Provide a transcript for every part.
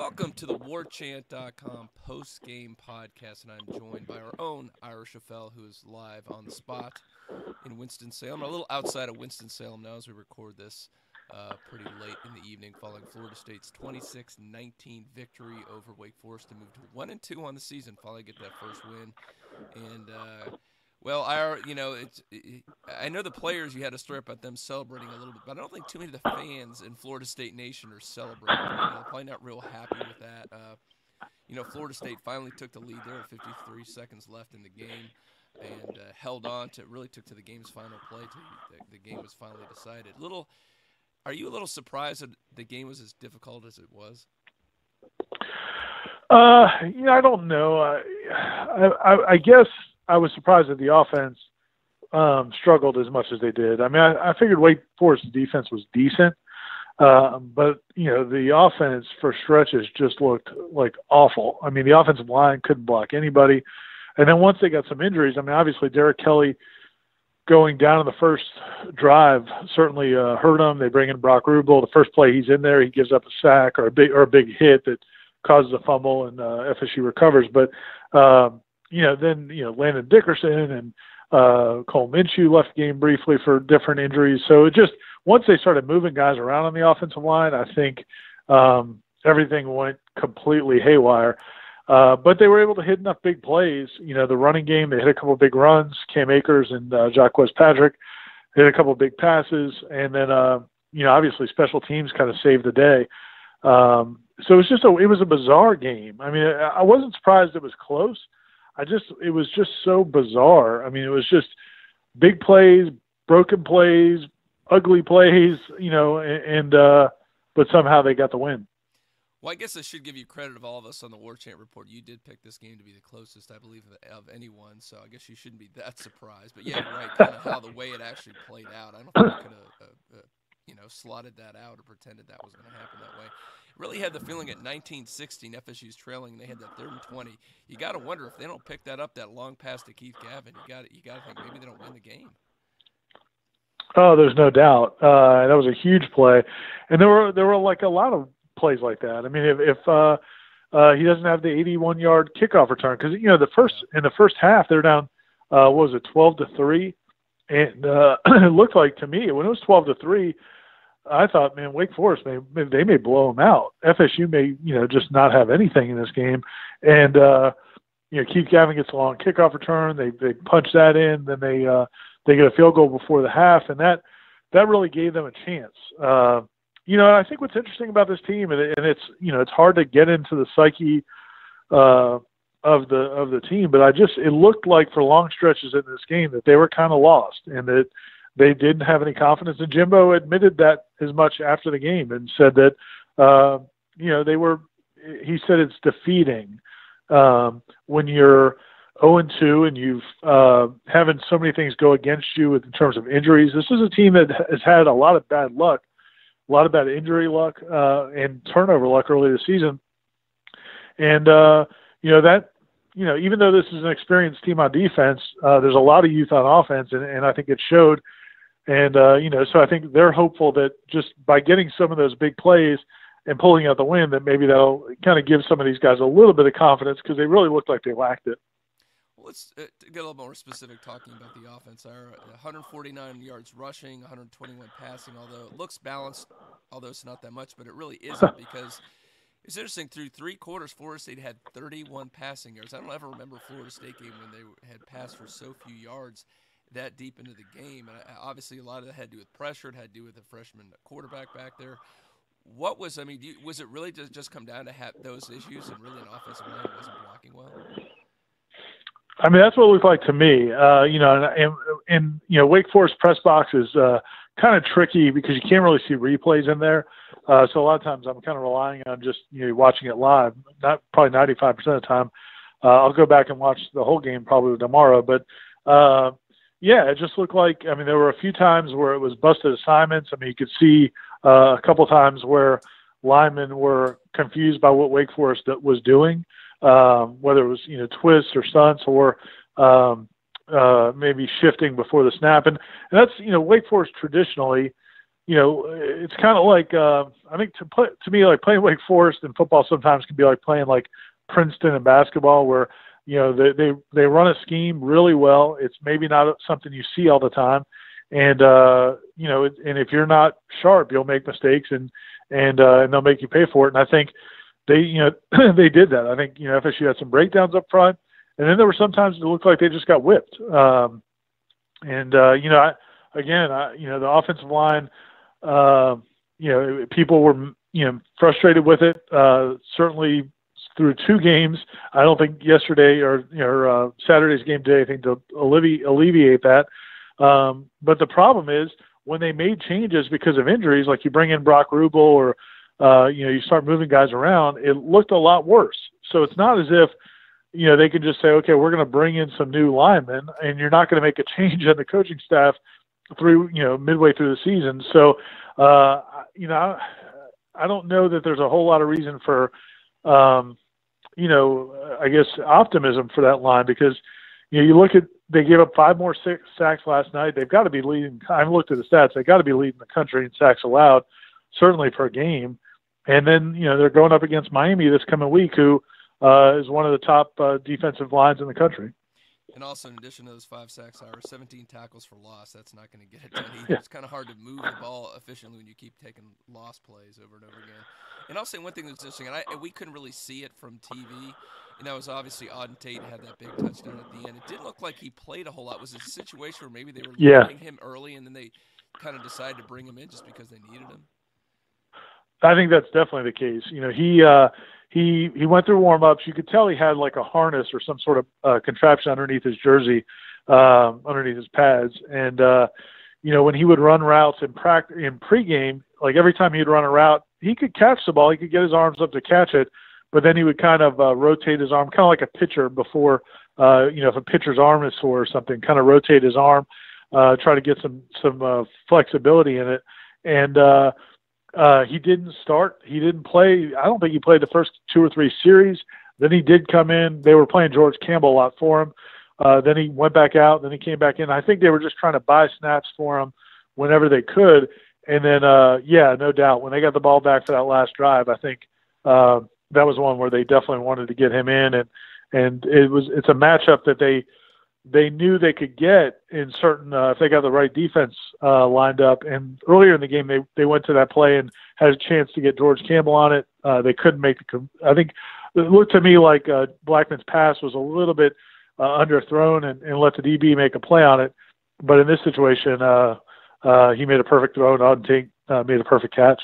Welcome to the WarChant.com post-game podcast, and I'm joined by our own Ira Schoffel, who is live on the spot in Winston-Salem. A little outside of Winston-Salem now as we record this pretty late in the evening following Florida State's 26-19 victory over Wake Forest to move to 1-2 on the season, finally get that first win. And, well, Ira, I know the players, you had a story about them celebrating a little bit, but I don't think too many of the fans in Florida State Nation are celebrating. They're probably not real happy with that. Florida State finally took the lead there with 53 seconds left in the game and held on to, really took to the game's final play till the game was finally decided. Are you a little surprised that the game was as difficult as it was? I don't know. I guess I was surprised that the offense struggled as much as they did. I mean, I figured Wake Forest's defense was decent, but, the offense for stretches just looked like awful. I mean, the offensive line couldn't block anybody. And then once they got some injuries, I mean, obviously Derek Kelly going down in the first drive certainly hurt them. They bring in Brock Rubel. The first play he's in there, he gives up a sack or a big hit that causes a fumble, and FSU recovers. But then Landon Dickerson and Cole Minshew left the game briefly for different injuries. So it just, once they started moving guys around on the offensive line, I think everything went completely haywire. But they were able to hit enough big plays. The running game, they hit a couple of big runs. Cam Akers and Jacquez Patrick hit a couple of big passes. And then, obviously special teams kind of saved the day. So it was a bizarre game. I mean, I wasn't surprised it was close. It was just so bizarre. I mean, it was just big plays, broken plays, ugly plays, but somehow they got the win. Well, I guess I should give you credit of all of us on the War Chant Report. You did pick this game to be the closest, I believe, of anyone, so I guess you shouldn't be that surprised. But, yeah, you're right, kind of how the way it actually played out. I don't think I could have, slotted that out or pretended that was going to happen that way. Really had the feeling at 19-16, FSU's trailing, and they had that 3rd and 20. You got to wonder if they don't pick that up, that long pass to Keith Gavin. You got to think maybe they don't win the game. Oh, there's no doubt. That was a huge play, and there were like a lot of plays like that. I mean, if he doesn't have the 81-yard kickoff return, because in the first half they're down, 12-3, and it looked like to me when it was 12-3. I thought, man, Wake Forest they may blow them out. FSU may, just not have anything in this game. And Keith Gavin gets a long kickoff return. They punch that in. Then they get a field goal before the half, and that really gave them a chance. I think what's interesting about this team, and it's hard to get into the psyche of the team, but it looked like for long stretches in this game that they were kind of lost and that they didn't have any confidence. And Jimbo admitted that as much after the game and said that, he said it's defeating when you're 0-2 and you've having so many things go against you in terms of injuries. This is a team that has had a lot of bad luck, a lot of bad injury luck and turnover luck early this season. And, even though this is an experienced team on defense, there's a lot of youth on offense, and I think it showed. And, so I think they're hopeful that just by getting some of those big plays and pulling out the win, that maybe that'll kind of give some of these guys a little bit of confidence because they really looked like they lacked it. Well, let's get a little more specific talking about the offense. 149 yards rushing, 121 passing, although it looks balanced, although it's not that much, but it really isn't because it's interesting. Through 3 quarters, Florida State had 31 passing yards. I don't ever remember a Florida State game when they had passed for so few yards that deep into the game. And obviously, a lot of that had to do with pressure. It had to do with the freshman quarterback back there. Was it really just come down to those issues and really an offensive line that wasn't blocking well? I mean, that's what it looked like to me. And Wake Forest press box is kind of tricky because you can't really see replays in there. So a lot of times I'm kind of relying on just watching it live. Not probably 95% of the time. I'll go back and watch the whole game probably tomorrow. But it just looked like. I mean, there were a few times where it was busted assignments. I mean, you could see a couple times where linemen were confused by what Wake Forest was doing. Whether it was, twists or stunts or maybe shifting before the snap. And that's, Wake Forest traditionally it's kind of like I think to me, like playing Wake Forest in football sometimes can be like playing like Princeton in basketball, where they run a scheme really well. It's maybe not something you see all the time, and and if you're not sharp, you'll make mistakes, and they'll make you pay for it. And I think they they did that. I think FSU had some breakdowns up front, and then there were sometimes it looked like they just got whipped. The offensive line, people were, frustrated with it. Certainly through 2 games. I don't think yesterday or Saturday's game did anything to alleviate that. But the problem is when they made changes because of injuries, like you bring in Brock Rubel or, you start moving guys around, it looked a lot worse. So it's not as if, they could just say, okay, we're going to bring in some new linemen, and you're not going to make a change in the coaching staff through, midway through the season. So, I don't know that there's a whole lot of reason for, I guess optimism for that line, because, you look at, they gave up 5 more sacks last night. They've got to be leading. I've looked at the stats. They've got to be leading the country in sacks allowed, certainly per game. And then, they're going up against Miami this coming week, who is one of the top defensive lines in the country. And also, in addition to those 5 sacks, 17 tackles for loss. That's not going to get it done either. Yeah. It's kind of hard to move the ball efficiently when you keep taking lost plays over and over again. And I'll say one thing that's interesting, and we couldn't really see it from TV, and that was obviously Auden Tate had that big touchdown at the end. It didn't look like he played a whole lot. Was it a situation where maybe they were limiting him early, and then they kind of decided to bring him in just because they needed him? I think that's definitely the case. He went through warm-ups. You could tell he had like a harness or some sort of contraption underneath his jersey, underneath his pads. And, when he would run routes in pregame, like every time he'd run a route, he could catch the ball. He could get his arms up to catch it, but then he would kind of rotate his arm, kind of like a pitcher before, if a pitcher's arm is sore or something, kind of rotate his arm, try to get some flexibility in it. And, he didn't start. He didn't play. I don't think he played the first 2 or 3 series. Then he did come in. They were playing George Campbell a lot for him. Then he went back out. Then he came back in. I think they were just trying to buy snaps for him whenever they could. And then, no doubt, when they got the ball back for that last drive, I think that was one where they definitely wanted to get him in. And it's a matchup that they knew they could get in certain if they got the right defense lined up. And earlier in the game, they went to that play and had a chance to get George Campbell on it. They couldn't make I think it looked to me like Blackman's pass was a little bit underthrown and let the DB make a play on it. But in this situation, he made a perfect throw, and Auden Tate made a perfect catch.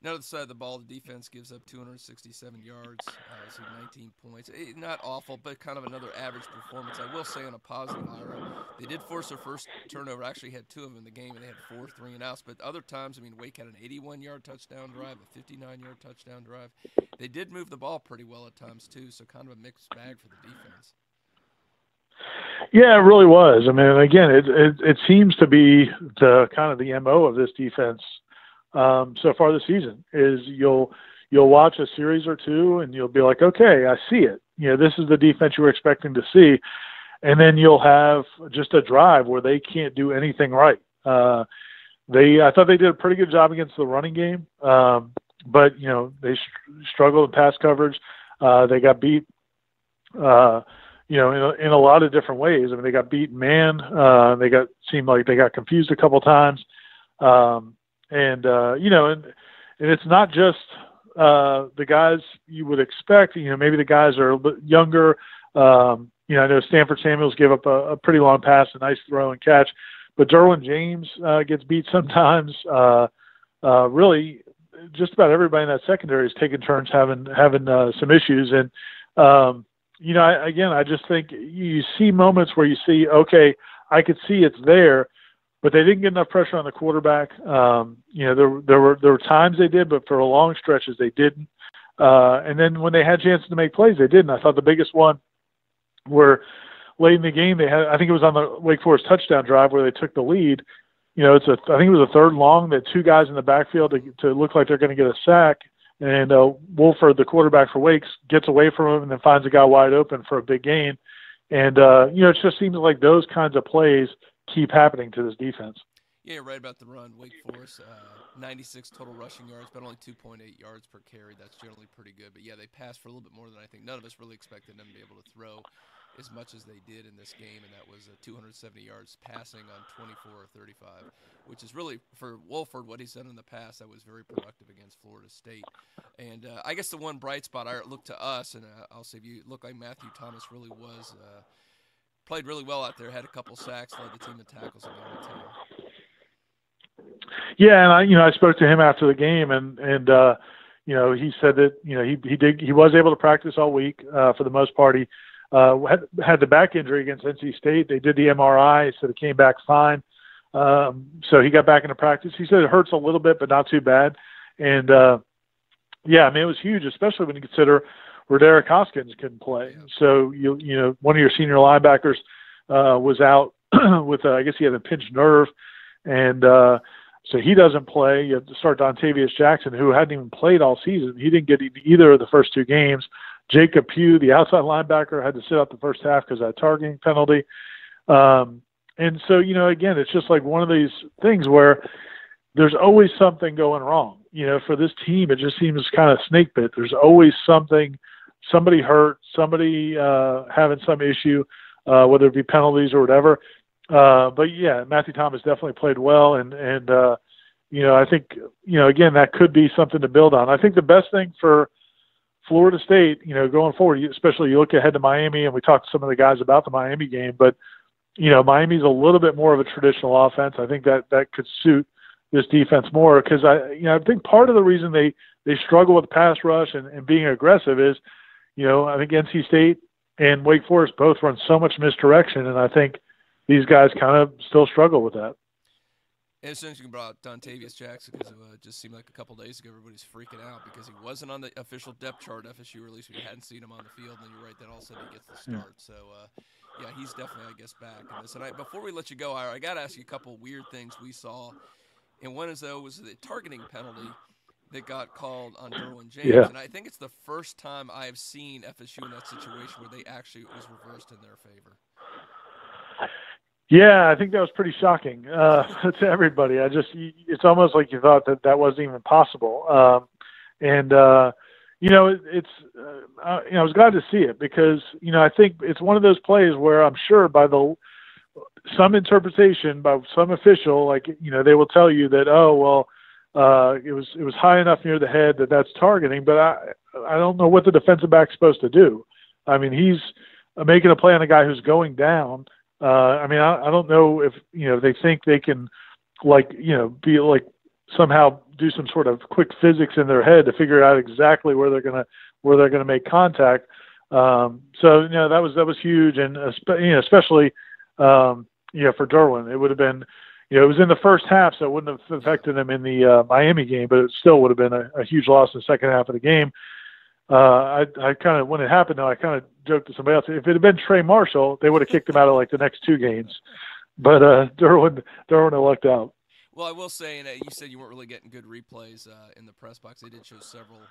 Now to the side of the ball, the defense gives up 267 yards, so 19 points. Not awful, but kind of another average performance. I will say on a positive, Ira, they did force their first turnover. Actually had 2 of them in the game, and they had 4 3-and-outs. But other times, Wake had an 81-yard touchdown drive, a 59-yard touchdown drive. They did move the ball pretty well at times, too, so kind of a mixed bag for the defense. Yeah, it really was. Again, it seems to be the kind of the MO of this defense so far this season is you'll watch a series or 2 and you'll be like, okay, I see it. This is the defense you were expecting to see. And then you'll have just a drive where they can't do anything right. I thought they did a pretty good job against the running game. But they struggled in pass coverage. They got beat, in a lot of different ways. They got beat man. Seemed like they got confused a couple times. And it's not just the guys you would expect. Maybe the guys are a little bit younger. I know Stanford Samuels gave up a pretty long pass, a nice throw and catch. But Derwin James gets beat sometimes. Really, just about everybody in that secondary is taking turns having some issues. And, I just think you see moments where you see, okay, I could see it's there, but they didn't get enough pressure on the quarterback. There were times they did, but for long stretches they didn't. And then when they had chances to make plays, they didn't. I thought the biggest one were late in the game. I think it was on the Wake Forest touchdown drive where they took the lead. I think it was a 3rd long that 2 guys in the backfield to look like they're going to get a sack. And Wolford, the quarterback for Wakes, gets away from him and then finds a guy wide open for a big gain. And, it just seems like those kinds of plays keep happening to this defense. Yeah, you're right about the run. Wake Forest, 96 total rushing yards, but only 2.8 yards per carry. That's generally pretty good. But yeah, they passed for a little bit more than I think. None of us really expected them to be able to throw as much as they did in this game, and that was 270 yards passing on 24 or 35, which is really, for Wolford, what he's done in the past, that was very productive against Florida State. And I guess the one bright spot, I look to us, and I'll say you look like Matthew Thomas really was played really well out there, had a couple sacks, led the team in tackles on the other team. Yeah, and I spoke to him after the game, and he said that he was able to practice all week for the most part. He had the back injury against NC State. They did the MRI, so it came back fine. So he got back into practice. He said it hurts a little bit, but not too bad. And yeah, I mean, it was huge, especially when you consider Roderick Hoskins couldn't play. Yeah. So one of your senior linebackers was out with I guess he had a pinched nerve, and so he doesn't play. You have to start Dontavius Jackson, who hadn't even played all season. He didn't get either of the first two games. Jacob Pugh, the outside linebacker, had to sit out the first half because of that targeting penalty. And so, again, it's just like one of these things where there's always something going wrong. For this team, it just seems kind of snake bit. There's always something, somebody hurt, somebody having some issue, whether it be penalties or whatever. But yeah, Matthew Thomas definitely played well, and I think again, that could be something to build on. I think the best thing for Florida State, going forward, especially you look ahead to Miami, and we talked to some of the guys about the Miami game, but Miami's a little bit more of a traditional offense. I think that could suit this defense more, because I think part of the reason they struggle with pass rush and being aggressive is, I think NC State and Wake Forest both run so much misdirection, and I think these guys kind of still struggle with that. As soon as you brought Dontavius Jackson, because it just seemed like a couple days ago everybody's freaking out because he wasn't on the official depth chart FSU, or at least we hadn't seen him on the field. And you're right, that all of a sudden he gets the start. So, yeah, he's definitely, I guess, back in this. And before we let you go, I got to ask you a couple weird things we saw. And one is, though, was the targeting penalty that got called on Derwin James. Yeah. And I think it's the first time I've seen FSU in that situation where it was reversed in their favor. Yeah, I think that was pretty shocking to everybody. It's almost like you thought that wasn't even possible. I was glad to see it, because, I think it's one of those plays where I'm sure by some interpretation by some official, they will tell you that, it was high enough near the head that's targeting, but I don't know what the defensive back's supposed to do. I mean, he's making a play on a guy who's going down. I don't know if, they think they can be somehow do some sort of quick physics in their head to figure out exactly where they're going to make contact. So that was huge. And, especially, for Derwin, it would have been, it was in the first half, so it wouldn't have affected him in the Miami game, but it still would have been a huge loss in the second half of the game. I kind of, when it happened, though, I kind of joked to somebody else, if it had been Trey Marshall, they would have kicked him out of the next two games. But Derwin lucked out. Well, I will say, and you said you weren't really getting good replays in the press box. They did show several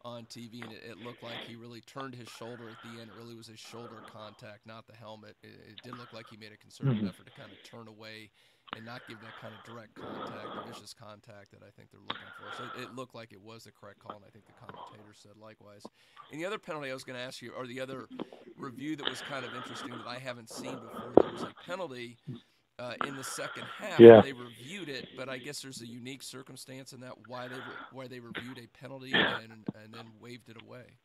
on TV, and it looked like he really turned his shoulder at the end. It really was his shoulder contact, not the helmet. It did look like he made a concerted effort to kind of turn away and not give that kind of direct contact, the vicious contact that I think they're looking for. So it looked like it was the correct call, and I think the commentator said likewise. And the other penalty I was going to ask you, or the other review that was kind of interesting that I haven't seen before, there was a penalty in the second half. Yeah. They reviewed it, but I guess there's a unique circumstance in that why they reviewed a penalty and then waved it away.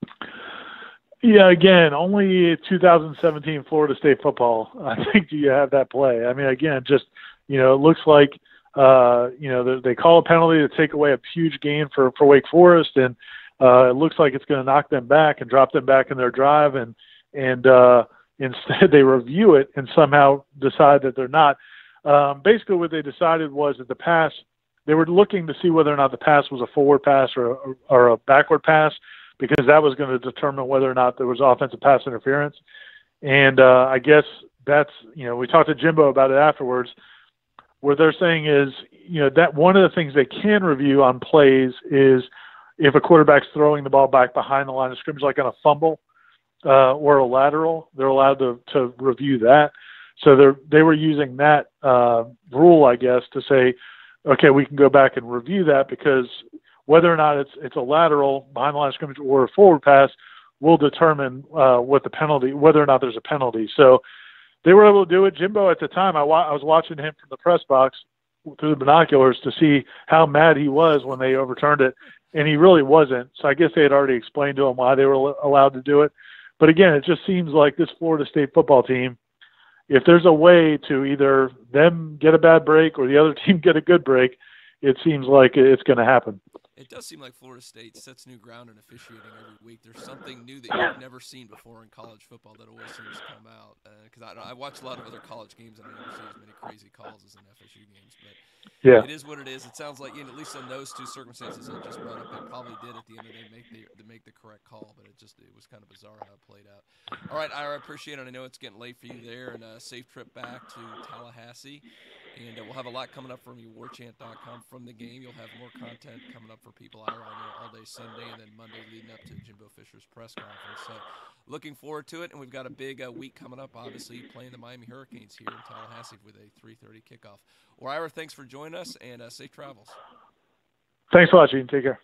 Yeah, again, only 2017 Florida State football, I think, do you have that play. I mean, again, just, it looks like, they call a penalty to take away a huge gain for Wake Forest, and it looks like it's going to knock them back and drop them back in their drive, and instead they review it and somehow decide that they're not. Basically what they decided was that the pass, they were looking to see whether or not the pass was a forward pass or a backward pass, because that was going to determine whether or not there was offensive pass interference. And I guess that's, we talked to Jimbo about it afterwards. What they're saying is, that one of the things they can review on plays is if a quarterback's throwing the ball back behind the line of scrimmage, like on a fumble or a lateral, they're allowed to review that. So they were using that rule, I guess, to say, okay, we can go back and review that, because whether or not it's a lateral behind the line of scrimmage or a forward pass will determine what the penalty, whether or not there's a penalty. So they were able to do it. Jimbo at the time, I was watching him from the press box through the binoculars to see how mad he was when they overturned it, and he really wasn't. So I guess they had already explained to him why they were allowed to do it. But again, it just seems like this Florida State football team, if there's a way to either them get a bad break or the other team get a good break, it seems like it's going to happen. It does seem like Florida State sets new ground in officiating every week. There's something new that you've never seen before in college football that always seems to come out. Because I watch a lot of other college games and I never see as many crazy calls as in FSU games. But yeah, it is what it is. It sounds like, at least in those two circumstances I just brought up, it probably did at the end of the day make the correct call. But it was kind of bizarre how it played out. All right, Ira, I appreciate it. I know it's getting late for you there, and a safe trip back to Tallahassee. And we'll have a lot coming up from you, warchant.com, from the game. You'll have more content coming up for people, Ira, I know, all day Sunday, and then Monday leading up to Jimbo Fisher's press conference. So looking forward to it, and we've got a big week coming up, obviously, playing the Miami Hurricanes here in Tallahassee with a 3:30 kickoff. Well, Ira, thanks for joining us, and safe travels. Thanks a lot, Gene. Take care.